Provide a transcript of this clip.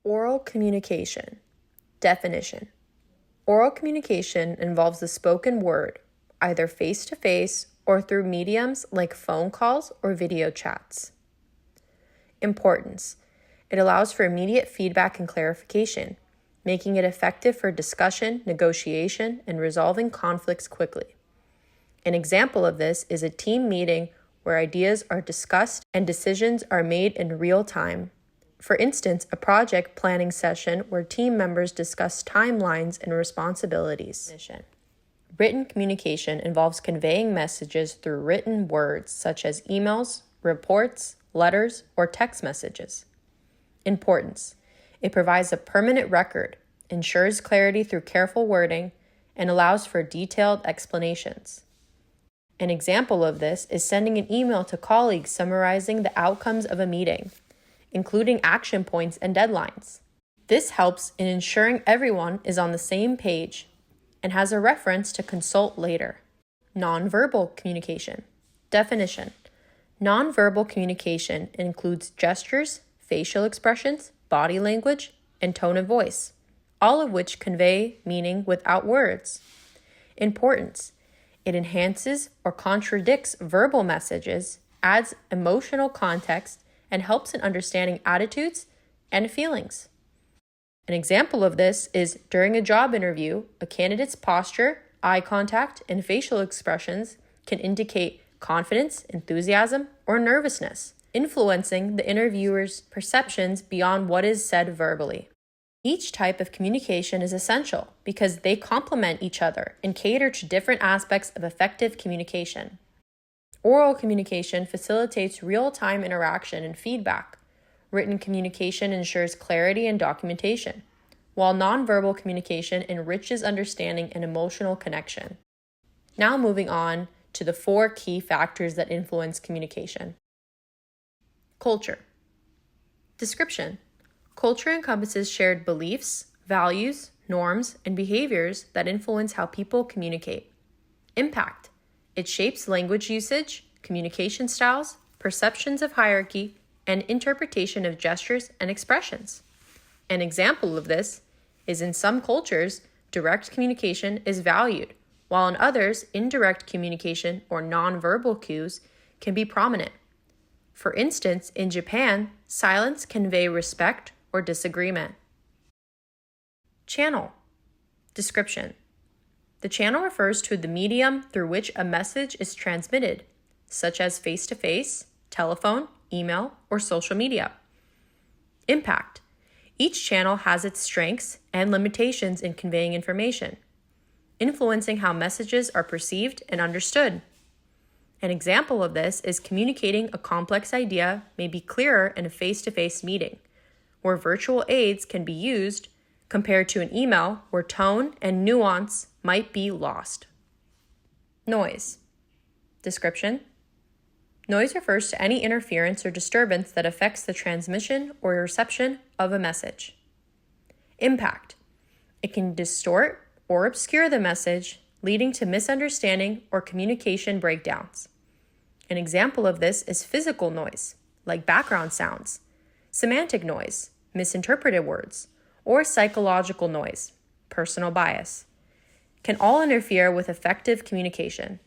Oral communication. Definition. Oral communication involves the spoken word, either face-to-face or through mediums like phone calls or video chats. Importance. It allows for immediate feedback and clarification, making it effective for discussion, negotiation, and resolving conflicts quickly. An example of this is a team meeting where ideas are discussed and decisions are made in real time. For instance, a project planning session where team members discuss timelines and responsibilities. Written communication involves conveying messages through written words such as emails, reports, letters, or text messages. Importance. It provides a permanent record, ensures clarity through careful wording, and allows for detailed explanations. An example of this is sending an email to colleagues summarizing the outcomes of a meeting, including action points and deadlines. This helps in ensuring everyone is on the same page and has a reference to consult later. Nonverbal communication. Definition. Nonverbal communication includes gestures, facial expressions, body language, and tone of voice, all of which convey meaning without words. Importance. It enhances or contradicts verbal messages, adds emotional context, and helps in understanding attitudes and feelings. An example of this is during a job interview, a candidate's posture, eye contact, and facial expressions can indicate confidence, enthusiasm, or nervousness, influencing the interviewer's perceptions beyond what is said verbally. Each type of communication is essential because they complement each other and cater to different aspects of effective communication. Oral communication facilitates real-time interaction and feedback. Written communication ensures clarity and documentation, while nonverbal communication enriches understanding and emotional connection. Now moving on to the 4 key factors that influence communication. Culture. Description. Culture encompasses shared beliefs, values, norms, and behaviors that influence how people communicate. Impact. It shapes language usage, communication styles, perceptions of hierarchy, and interpretation of gestures and expressions. An example of this is in some cultures, direct communication is valued, while in others, indirect communication or nonverbal cues can be prominent. For instance, in Japan, silence can convey respect or disagreement. Channel. Description. The channel refers to the medium through which a message is transmitted, such as face-to-face, telephone, email, or social media. Impact. Each channel has its strengths and limitations in conveying information, influencing how messages are perceived and understood. An example of this is communicating a complex idea may be clearer in a face-to-face meeting, where virtual aids can be used compared to an email where tone and nuance might be lost. Noise. Description. Noise refers to any interference or disturbance that affects the transmission or reception of a message. Impact. It can distort or obscure the message, leading to misunderstanding or communication breakdowns. An example of this is physical noise, like background sounds, semantic noise, misinterpreted words, or psychological noise, personal bias, can all interfere with effective communication.